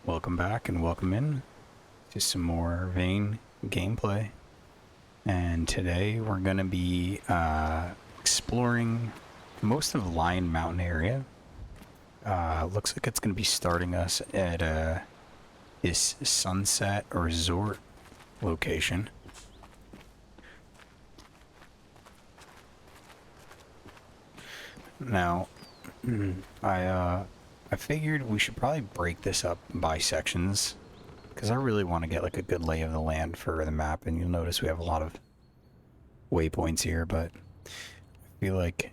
Welcome back and welcome in to some more Vane gameplay. And today we're going to be exploring most of Lion Mountain area. Looks like it's going to be starting us at this Sunset Resort location. Now, I figured we should probably break this up by sections, because I really want to get like a good lay of the land for the map, and you'll notice we have a lot of waypoints here, but I feel like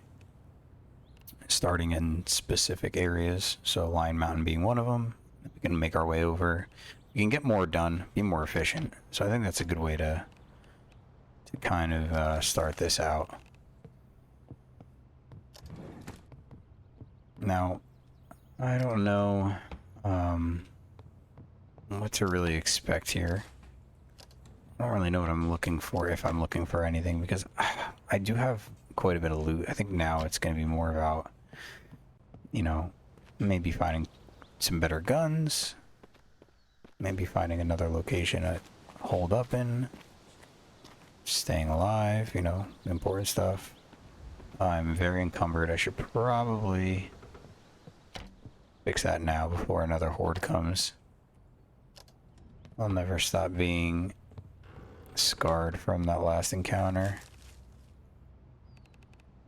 starting in specific areas, so Lion Mountain being one of them, we can make our way over. We can get more done, be more efficient. So I think that's a good way to kind of start this out. Now, I don't know what to really expect here. I don't really know what I'm looking for, if I'm looking for anything, because I do have quite a bit of loot. I think now it's going to be more about, you know, maybe finding some better guns, maybe finding another location to hold up in, staying alive, you know, important stuff. I'm very encumbered. I should probably fix that now before another horde comes. I'll never stop being scarred from that last encounter.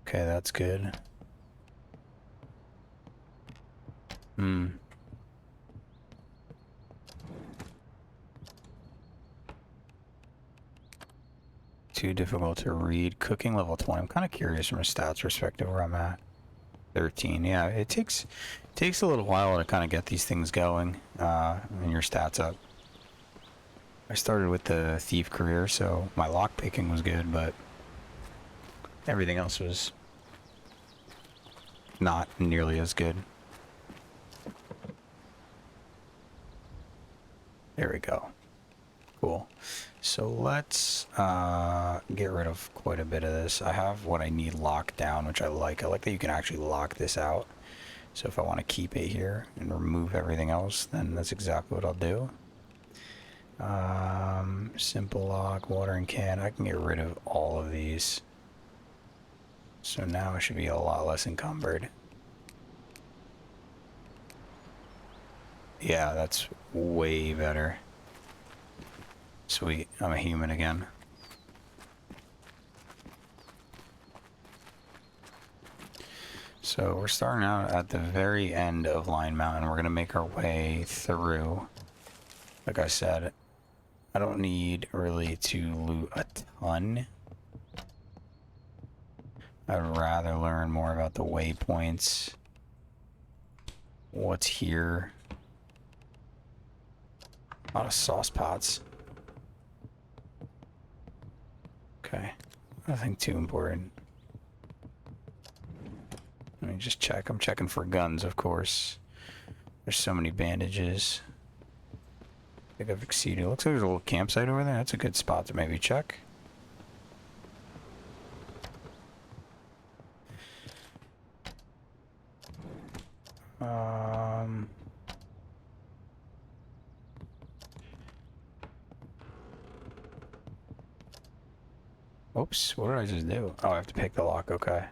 Okay, that's good. Too difficult to read. Cooking level 20. I'm kind of curious from a stats perspective where I'm at. 13. Yeah, it takes a little while to kind of get these things going and your stats up. I started with the thief career, so my lock picking was good, but everything else was not nearly as good. There we go. Cool. So let's get rid of quite a bit of this. I have what I need locked down, which I like. I like that you can actually lock this out. So if I want to keep it here and remove everything else, then that's exactly what I'll do. Simple lock, watering can. I can get rid of all of these. So now I should be a lot less encumbered. Yeah, that's way better. Sweet, I'm a human again. So we're starting out at the very end of Lion Mountain. We're going to make our way through. Like I said, I don't need really to loot a ton. I'd rather learn more about the waypoints. What's here? A lot of sauce pots. Okay, nothing too important. Let me just check. I'm checking for guns, of course. There's so many bandages. I think I've exceeded. Looks like there's a little campsite over there. That's a good spot to maybe check. Oops, what did I just do? Oh, I have to pick the lock, okay.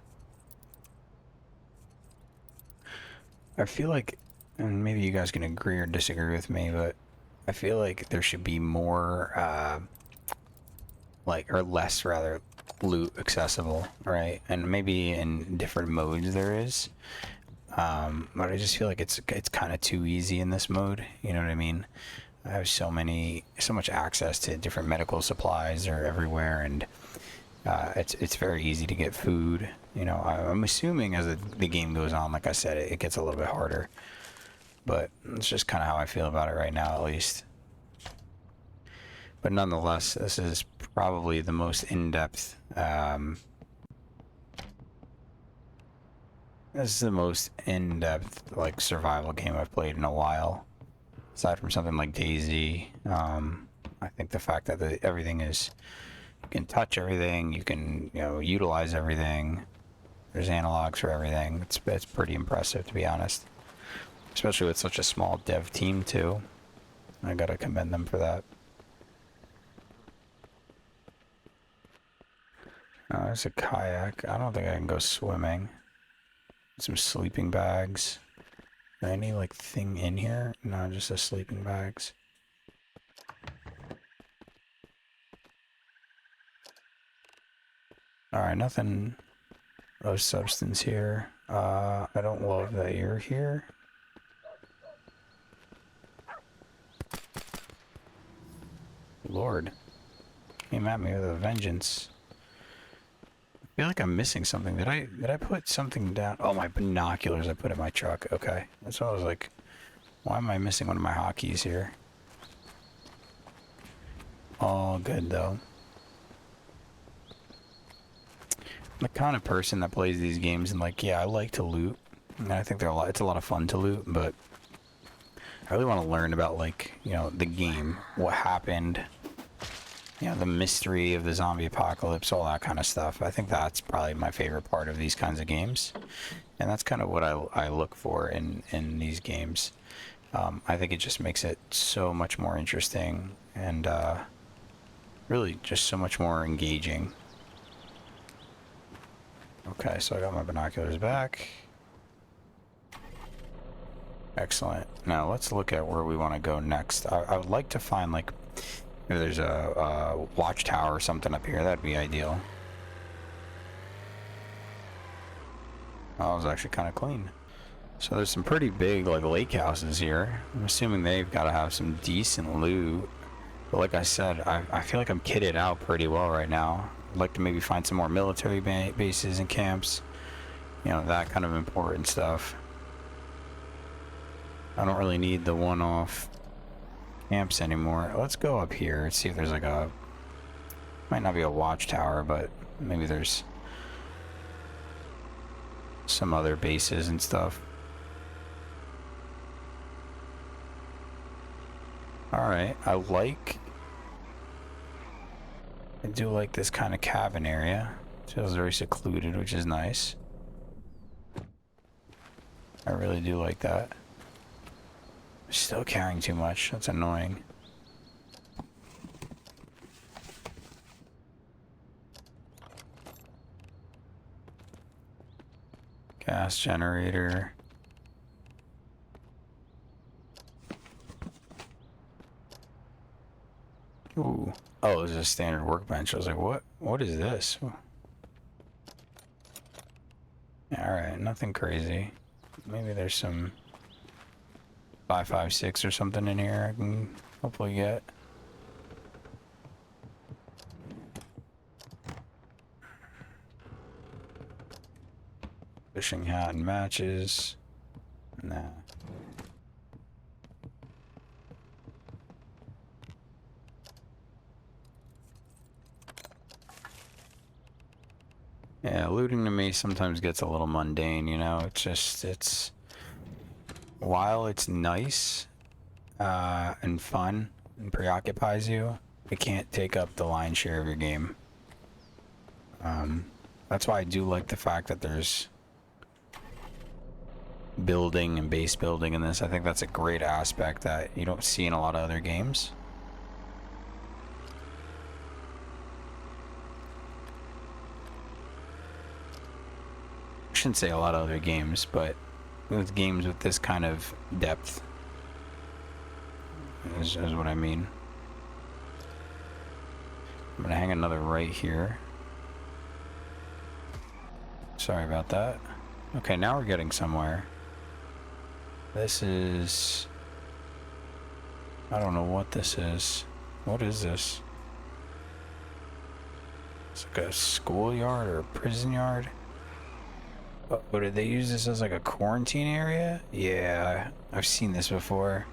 I feel like, and maybe you guys can agree or disagree with me, but I feel like there should be more, or less, rather, loot accessible, right? And maybe in different modes there is. But I just feel like it's kind of too easy in this mode, you know what I mean? I have so much access to different medical supplies. They're everywhere, and it's very easy to get food. You know, I'm assuming as the game goes on, like I said, it gets a little bit harder. But it's just kind of how I feel about it right now, at least. But nonetheless, this is probably the most in-depth. This is the most in-depth, like, survival game I've played in a while. Aside from something like DayZ, I think the fact that everything is, you can touch everything, you can, you know, utilize everything. There's analogs for everything. It's pretty impressive, to be honest. Especially with such a small dev team, too. I gotta commend them for that. Oh, there's a kayak. I don't think I can go swimming. Some sleeping bags. Is there any, like, thing in here? No, just the sleeping bags. Alright, nothing of substance here. I don't love that you're here. Lord. Came at me with a vengeance. I feel like I'm missing something. Did I put something down? Oh, my binoculars I put in my truck. Okay. That's what I was like, why am I missing one of my hotkeys here? All good though. I'm the kind of person that plays these games and like, yeah, I like to loot. And I think it's a lot of fun to loot, but I really want to learn about, like, you know, the game, what happened, you know, the mystery of the zombie apocalypse, all that kind of stuff. I think that's probably my favorite part of these kinds of games. And that's kind of what I look for in these games. I think it just makes it so much more interesting and really just so much more engaging. Okay, so I got my binoculars back. Excellent. Now let's look at where we want to go next. I would like to find, like, if there's a watchtower or something up here. That'd be ideal. Oh, it was actually kind of clean. So there's some pretty big, like, lake houses here. I'm assuming they've got to have some decent loot. But like I said, I feel like I'm kitted out pretty well right now. I'd like to maybe find some more military bases and camps. You know, that kind of important stuff. I don't really need the one-off camps anymore. Let's go up here and see if there's like a... Might not be a watchtower, but maybe there's some other bases and stuff. Alright, I do like this kind of cabin area. It feels very secluded, which is nice. I really do like that. Still carrying too much. That's annoying. Gas generator. Ooh. Oh, it's a standard workbench. I was like, what is this? Alright, nothing crazy. Maybe there's some 5.56 or something in here I can hopefully get. Fishing hat and matches. Nah. Yeah, looting to me sometimes gets a little mundane, you know? It's while it's nice and fun and preoccupies you, it can't take up the lion's share of your game. That's why I do like the fact that there's building and base building in this. I think that's a great aspect that you don't see in a lot of other games. I shouldn't say a lot of other games, but with games with this kind of depth is what I mean. I'm gonna hang another right here. Sorry about that. Okay, now we're getting somewhere. This is... I don't know what this is. What is this? It's like a schoolyard or a prison yard? Oh, did they use this as like a quarantine area? Yeah, I've seen this before.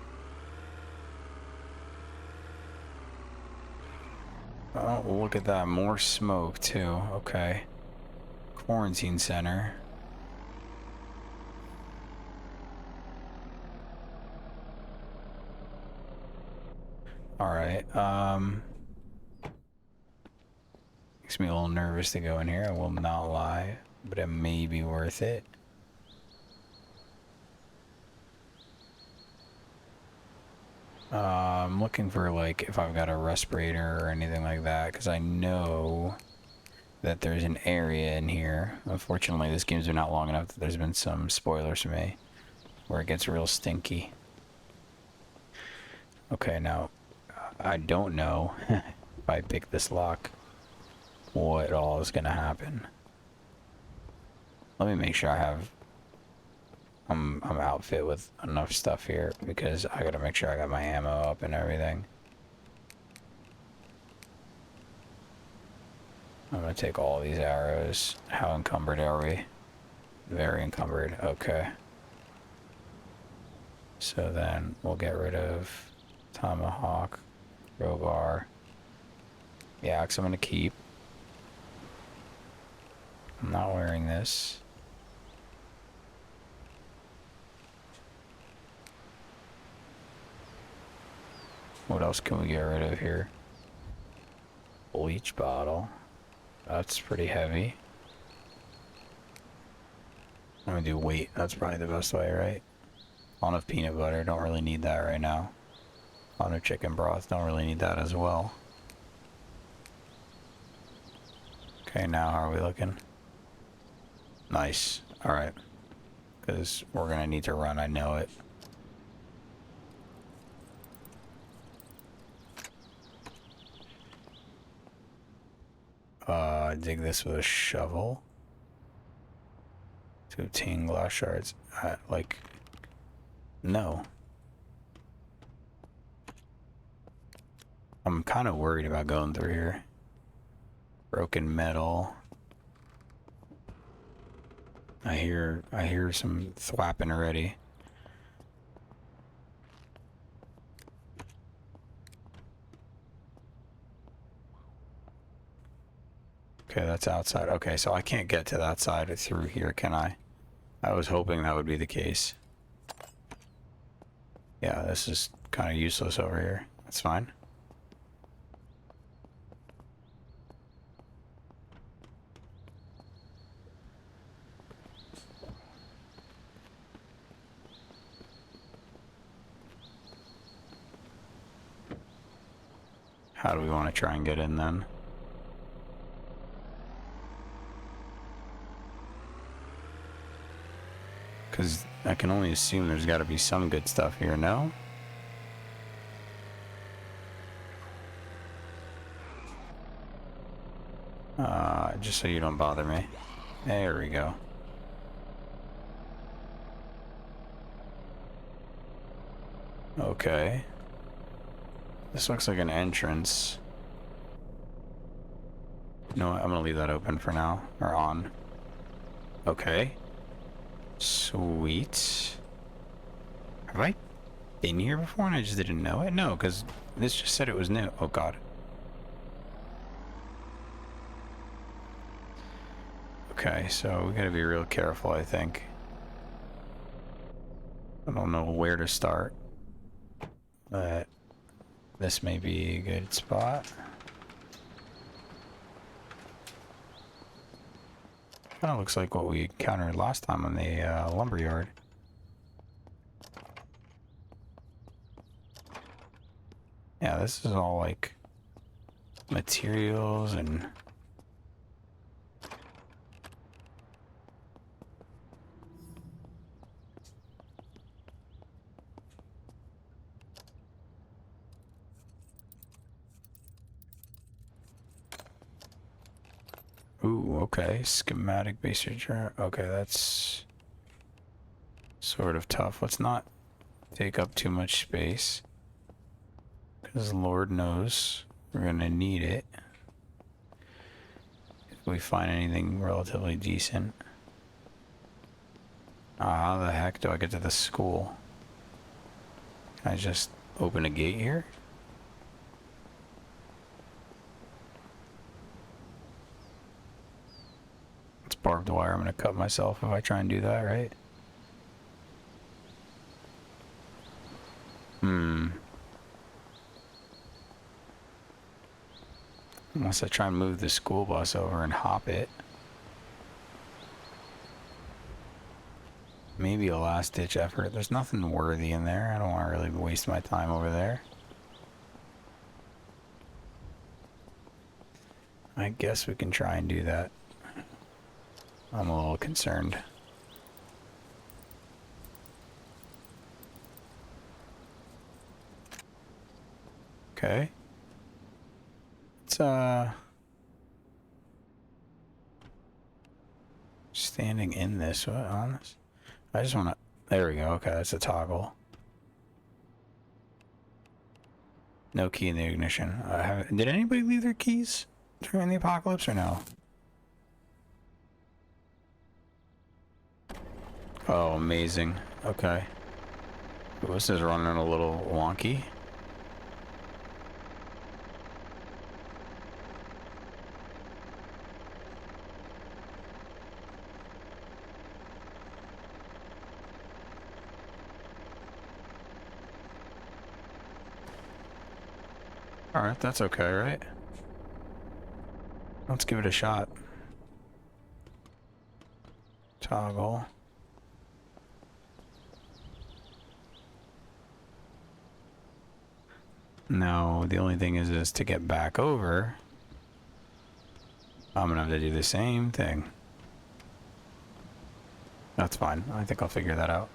Oh, look at that. More smoke, too. Okay. Quarantine center. Alright, makes me a little nervous to go in here, I will not lie, but it may be worth it. I'm looking for, like, if I've got a respirator or anything like that, because I know that there's an area in here. Unfortunately, this game's been out long enough that there's been some spoilers for me where it gets real stinky. Okay, now, I don't know if I pick this lock, what all is going to happen. Let me make sure I have... I'm outfit with enough stuff here, because I gotta make sure I got my ammo up and everything. I'm gonna take all these arrows. How encumbered are we? Very encumbered. Okay. So then we'll get rid of tomahawk, crowbar. The axe I'm gonna keep. I'm not wearing this. What else can we get rid of here? Bleach bottle. That's pretty heavy. I'm gonna do weight. That's probably the best way, right? On of peanut butter. Don't really need that right now. On of chicken broth. Don't really need that as well. Okay, now how are we looking? Nice. Alright. Because we're gonna need to run, I know it. Dig this with a shovel. To obtain glass shards. Like, no. I'm kind of worried about going through here. Broken metal. I hear some thwapping already. Okay, that's outside. Okay, so I can't get to that side through here, can I? I was hoping that would be the case. Yeah, this is kind of useless over here. That's fine. How do we want to try and get in then? Because I can only assume there's got to be some good stuff here, no? Just so you don't bother me. There we go. Okay. This looks like an entrance. You know what? I'm gonna leave that open for now. Or on. Okay. Sweet. Have I been here before and I just didn't know it? No, because this just said it was new. Oh god. Okay, so we gotta be real careful, I think. I don't know where to start, but this may be a good spot. Kind of looks like what we encountered last time on the lumberyard. Yeah, this is all like materials and... Ooh, okay. Schematic basic. Okay, that's sort of tough. Let's not take up too much space, because Lord knows we're gonna need it if we find anything relatively decent. How the heck do I get to the school? Can I just open a gate here? It's barbed wire. I'm gonna cut myself if I try and do that, right? Unless I try and move the school bus over and hop it. maybe a last-ditch effort. There's nothing worthy in there. I don't want to really waste my time over there. I guess we can try and do that. I'm a little concerned. Okay. It's, standing in this, what, on this? I just want to, there we go, okay, that's a toggle. No key in the ignition. Did anybody leave their keys during the apocalypse or no? Oh, amazing. Okay. Ooh, this is running a little wonky. Alright, that's okay, right? Let's give it a shot. Toggle. No, the only thing is to get back over, I'm gonna have to do the same thing. That's fine. I think I'll figure that out.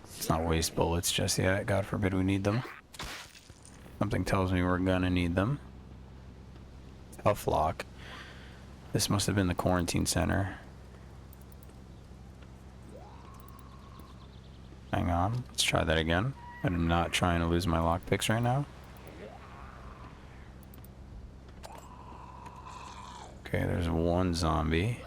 Let's not waste bullets just yet. God forbid we need them. Something tells me we're gonna need them. Tough lock. This must have been the quarantine center. Hang on. Let's try that again. I'm not trying to lose my lockpicks right now. Okay, there's one zombie.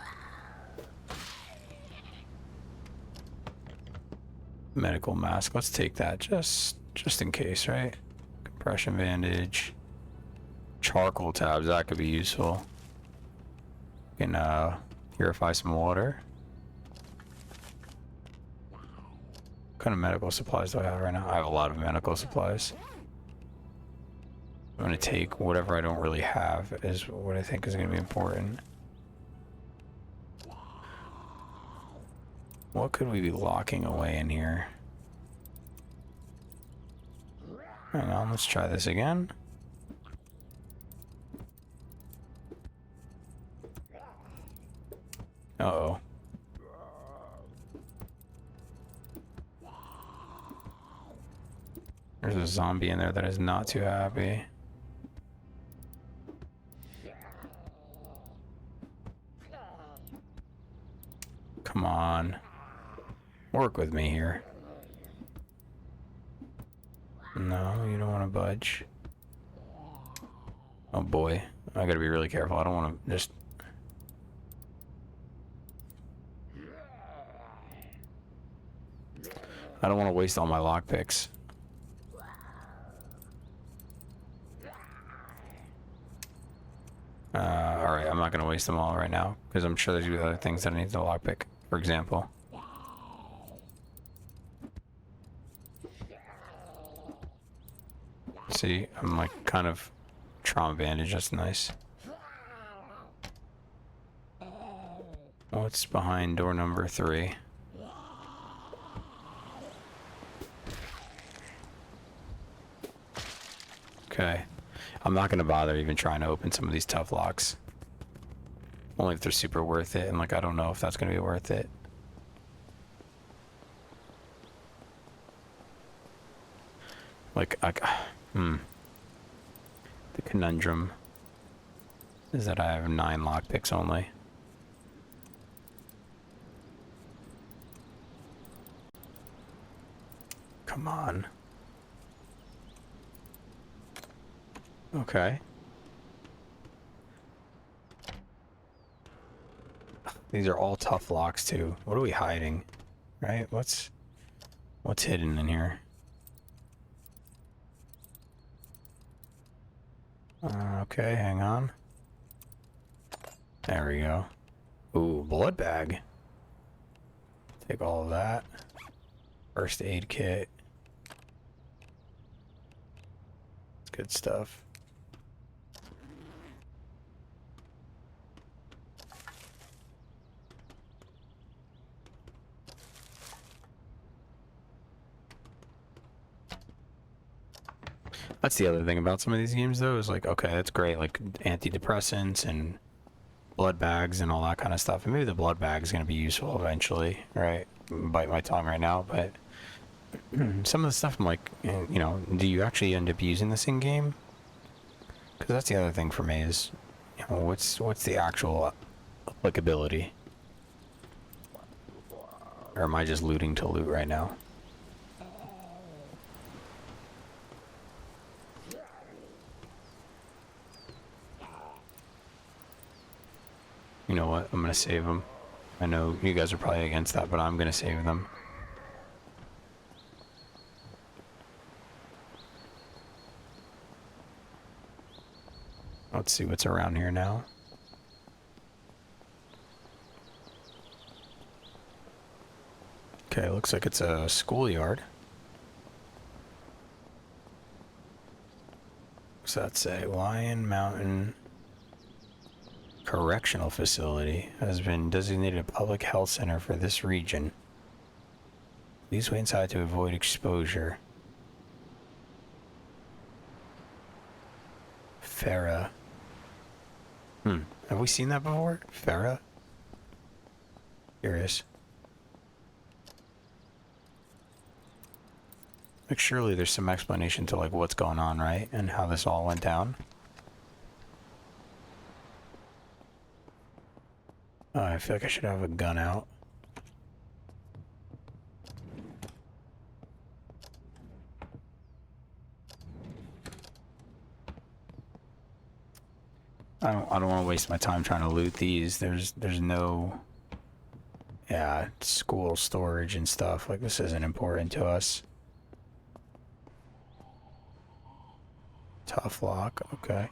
Medical mask. Let's take that just in case, right? Compression bandage. Charcoal tabs, that could be useful. We can purify some water. What kind of medical supplies do I have right now? I have a lot of medical supplies. I'm gonna take whatever I don't really have is what I think is gonna be important. What could we be locking away in here? Hang on, let's try this again. Uh-oh. There's a zombie in there that is not too happy. Come on. Work with me here. No, you don't want to budge. Oh boy. I gotta be really careful. I don't want to just... I don't want to waste all my lockpicks. Alright, I'm not going to waste them all right now, because I'm sure there's other things that I need to lockpick, for example. See, I'm like kind of trauma bandage, that's nice. What's behind door number 3? Okay. I'm not going to bother even trying to open some of these tough locks. Only if they're super worth it, and like I don't know if that's going to be worth it. Like, the conundrum is that I have 9 lockpicks only. Come on. Okay. These are all tough locks too. What are we hiding? Right? What's hidden in here? Okay, hang on. There we go. Ooh, blood bag. Take all of that. First aid kit. It's good stuff. That's the other thing about some of these games, though, is like, okay, that's great, like antidepressants and blood bags and all that kind of stuff. And maybe the blood bag is going to be useful eventually, right? Bite my tongue right now, but some of the stuff I'm like, you know, do you actually end up using this in game? Because that's the other thing for me is, you know, what's the actual applicability? Or am I just looting to loot right now? You know what? I'm gonna save them. I know you guys are probably against that, but I'm gonna save them. Let's see what's around here now. Okay, looks like it's a schoolyard. What's that say? Lion Mountain Correctional Facility has been designated a public health center for this region. Please wait inside to avoid exposure. Farah. Have we seen that before? Farah? Curious. Like, surely there's some explanation to, like, what's going on, right? And how this all went down. I feel like I should have a gun out. I don't want to waste my time trying to loot these. There's no, yeah, school storage and stuff. Like, this isn't important to us. Tough lock, okay.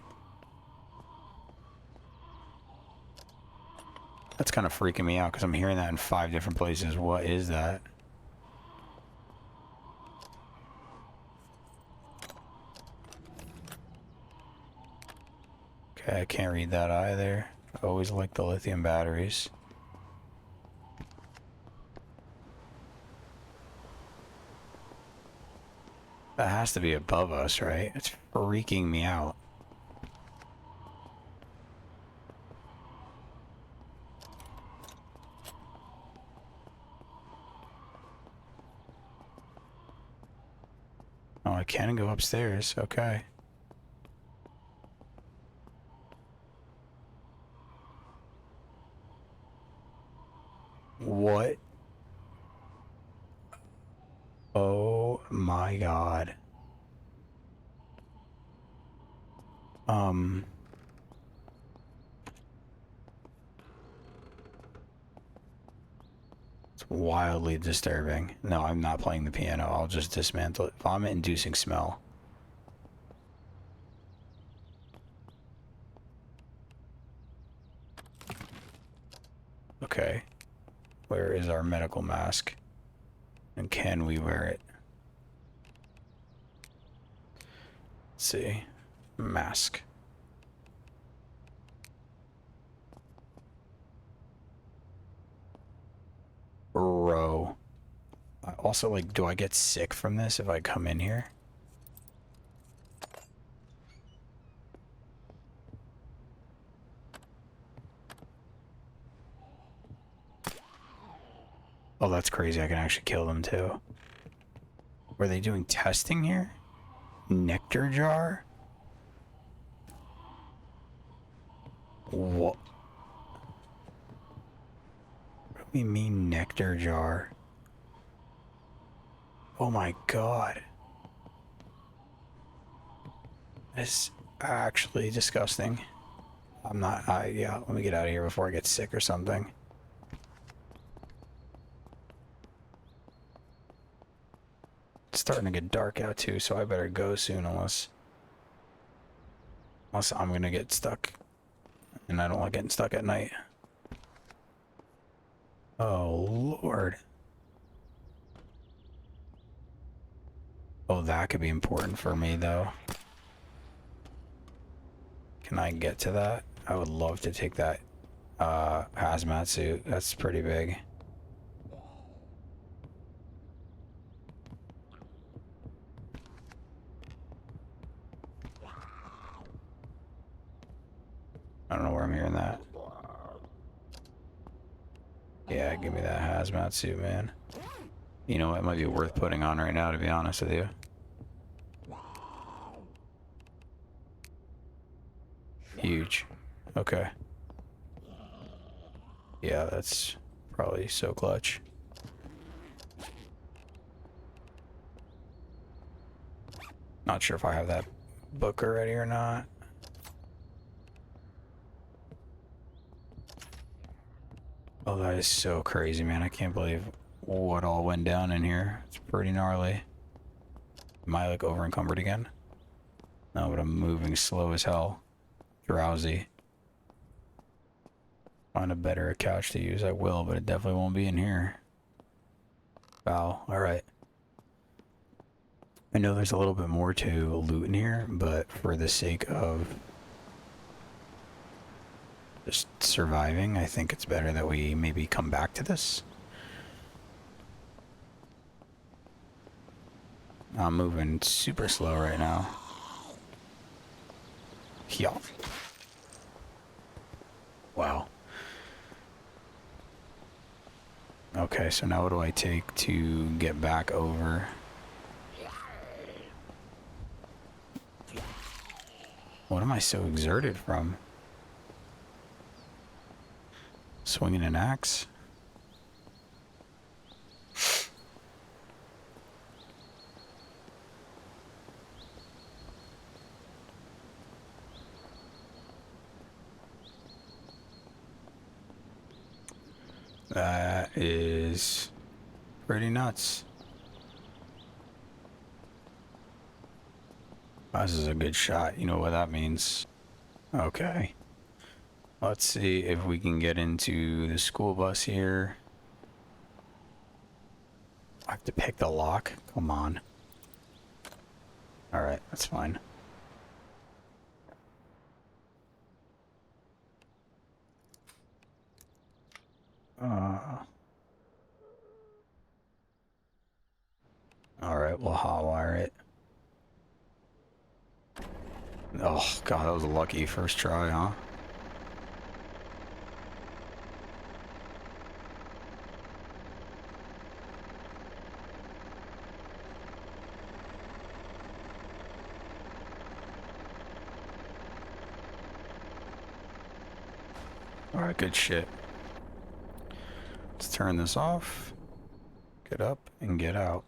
That's kind of freaking me out because I'm hearing that in 5 different places. What is that? Okay, I can't read that either. I always like the lithium batteries. That has to be above us, right? It's freaking me out. Oh, I can go upstairs. Okay. What? Oh my god. It's wildly disturbing. No, I'm not playing the piano. I'll just dismantle it. Vomit-inducing smell. Okay. Where is our medical mask? And can we wear it? Let's see. Mask. Bro. Also, like, do I get sick from this if I come in here? Oh, that's crazy. I can actually kill them, too. Were they doing testing here? Nectar jar? What? What do we mean nectar jar? Oh my god. It's actually disgusting. I'm not, yeah, let me get out of here before I get sick or something. It's starting to get dark out too, so I better go soon unless I'm gonna get stuck. And I don't like getting stuck at night. Oh, Lord. Oh, that could be important for me, though. Can I get to that? I would love to take that hazmat suit. That's pretty big. I don't know where I'm hearing that. Yeah, give me that hazmat suit, man. You know what? It might be worth putting on right now, to be honest with you. Huge. Okay. Yeah, that's probably so clutch. Not sure if I have that book already or not. Oh, that is so crazy, man. I can't believe what all went down in here. It's pretty gnarly. Am I, like, over encumbered again? No, but I'm moving slow as hell. Drowsy. Find a better couch to use, I will, but it definitely won't be in here. Wow, alright. I know there's a little bit more to loot in here, but for the sake of just surviving, I think it's better that we maybe come back to this. I'm moving super slow right now. Yeah. Wow. Okay, so now what do I take to get back over? What am I so exerted from? Swinging an axe? That is pretty nuts. This is a good shot. You know what that means. Okay. Let's see if we can get into the school bus here. I have to pick the lock. Come on. Alright, that's fine. Alright, we'll hotwire it. Oh, God, that was a lucky first try, huh? Alright, good shit. Let's turn this off. Get up and get out.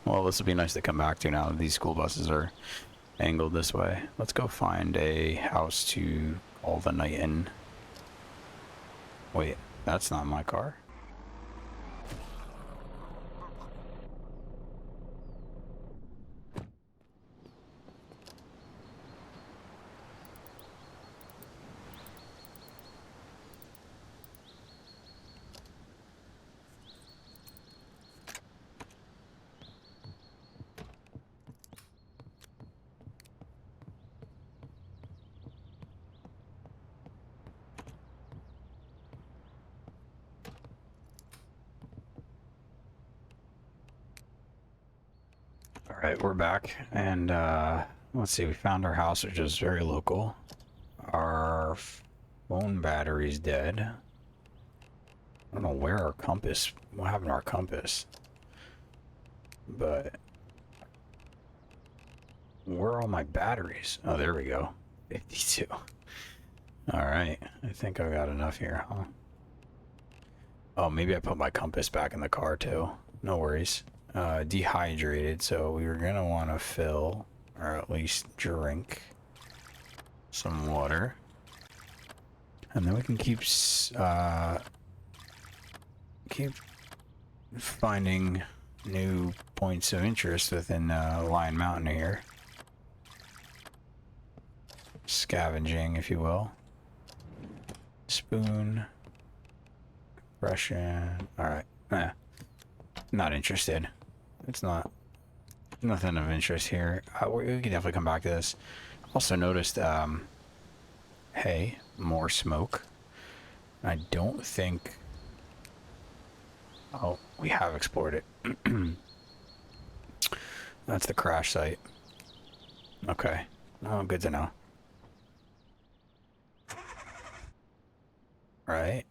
Well, this will be nice to come back to now that these school buses are angled this way. Let's go find a house to call the night in. Wait, that's not my car. Alright, we're back, and let's see, we found our house, which is very local. Our phone battery's dead. I don't know where our compass, what happened to our compass? But where are all my batteries? Oh, there we go. 52. Alright, I think I got enough here, huh? Oh, maybe I put my compass back in the car too. No worries. Dehydrated, so we were gonna want to fill, or at least drink, some water. And then we can keep finding new points of interest within Lion Mountain here. Scavenging, if you will. Spoon. Compression. Alright. Not interested. It's nothing of interest here. We can definitely come back to this. Also noticed, hey, more smoke. I don't think Oh, we have explored it. That's the crash site. Okay. Oh, good to know. Right.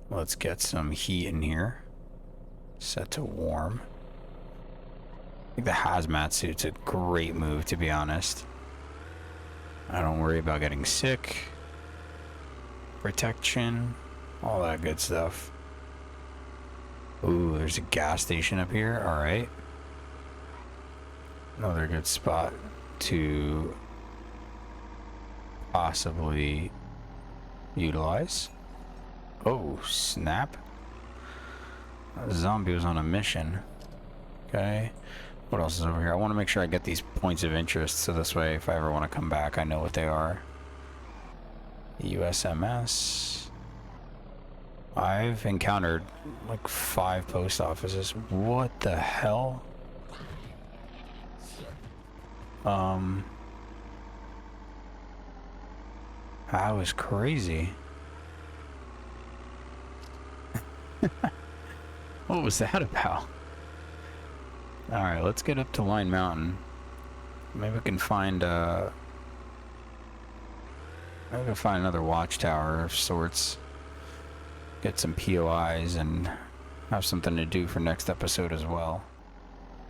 Let's get some heat in here. Set to warm. I think the hazmat suit's a great move, to be honest. I don't worry about getting sick. Protection. All that good stuff. Ooh, there's a gas station up here. Alright. Another good spot to possibly utilize. Oh, snap. A zombie was on a mission. Okay. What else is over here? I want to make sure I get these points of interest so this way if I ever want to come back I know what they are. USMS. I've encountered like 5 post offices. What the hell? That was crazy. What was that about? Alright, let's get up to Line Mountain. Maybe we can find maybe we can find another watchtower of sorts. Get some POIs and have something to do for next episode as well.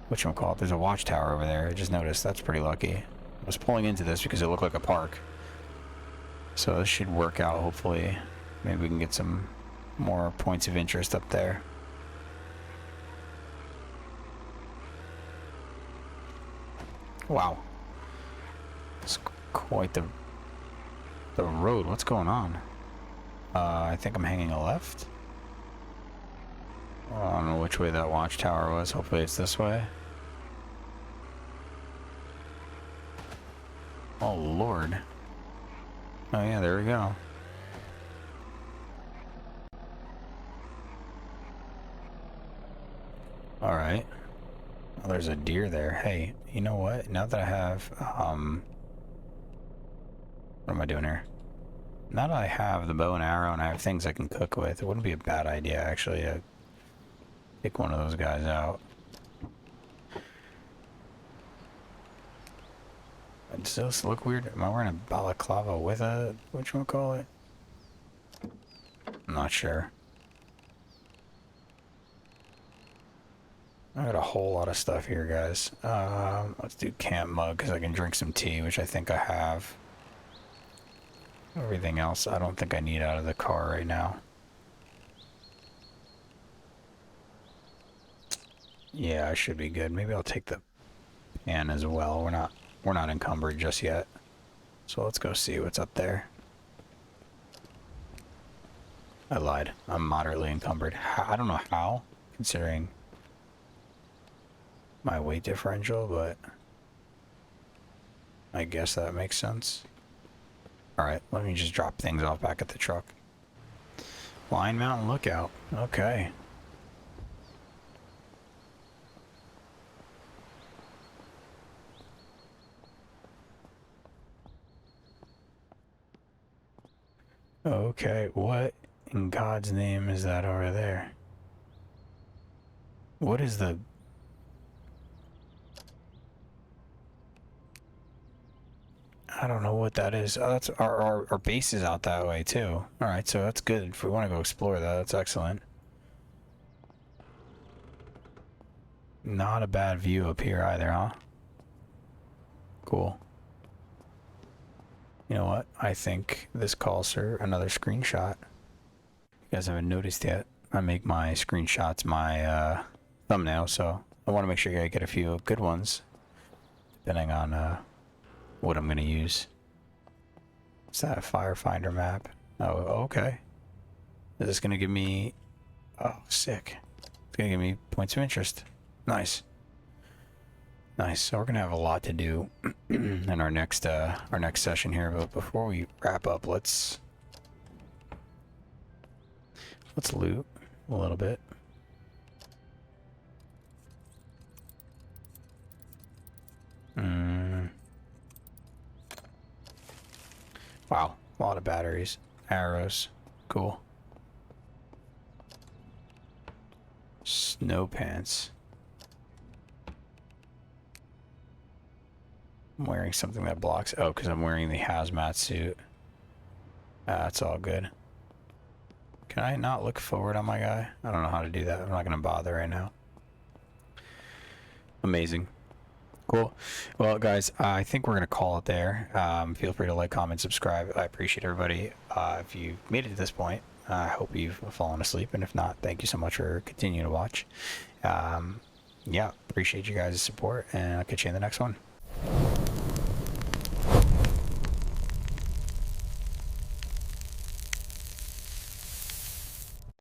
Whatchamacallit, there's a watchtower over there. I just noticed. That's pretty lucky. I was pulling into this because it looked like a park. So this should work out, hopefully. Maybe we can get some more points of interest up there. Wow. It's quite the road. What's going on? I think I'm hanging a left. I don't know which way that watchtower was. Hopefully it's this way. Oh, Lord. Oh, yeah, there we go. Alright. Oh, there's a deer there. Hey, you know what? Now that I have, what am I doing here? Now that I have the bow and arrow and I have things I can cook with, it wouldn't be a bad idea, actually, to take one of those guys out. Does this look weird? Am I wearing a balaclava with a, whatchamacallit? I'm not sure. I got a whole lot of stuff here, guys. Let's do camp mug, because I can drink some tea, which I think I have. Everything else I don't think I need out of the car right now. Yeah, I should be good. Maybe I'll take the pan as well. We're not encumbered just yet. So let's go see what's up there. I lied. I'm moderately encumbered. I don't know how, considering my weight differential, but I guess that makes sense. Alright, let me just drop things off back at the truck. Line Mountain Lookout. Okay. Okay, what in God's name is that over there? What is the... I don't know what that is. Oh, that's our base is out that way too. Alright, so that's good. If we want to go explore that, that's excellent. Not a bad view up here either, huh? Cool. You know what? I think this calls for another screenshot. You guys haven't noticed yet. I make my screenshots my thumbnail, so I want to make sure I get a few good ones, depending on what I'm going to use. What's that? Firefinder map. Oh, okay. Is this going to give me... Oh, sick. It's going to give me points of interest. Nice. Nice. So we're going to have a lot to do in our next session here, but before we wrap up, let's loot a little bit. Wow, a lot of batteries. Arrows. Cool. Snow pants. I'm wearing something that blocks. Oh, because I'm wearing the hazmat suit. That's all good. Can I not look forward on my guy? I don't know how to do that. I'm not going to bother right now. Amazing. Cool. Well, guys, I think we're going to call it there. Feel free to like, comment, subscribe. I appreciate everybody. If you made it to this point, I hope you've fallen asleep. And if not, thank you so much for continuing to watch. Yeah, appreciate you guys' support. And I'll catch you in the next one.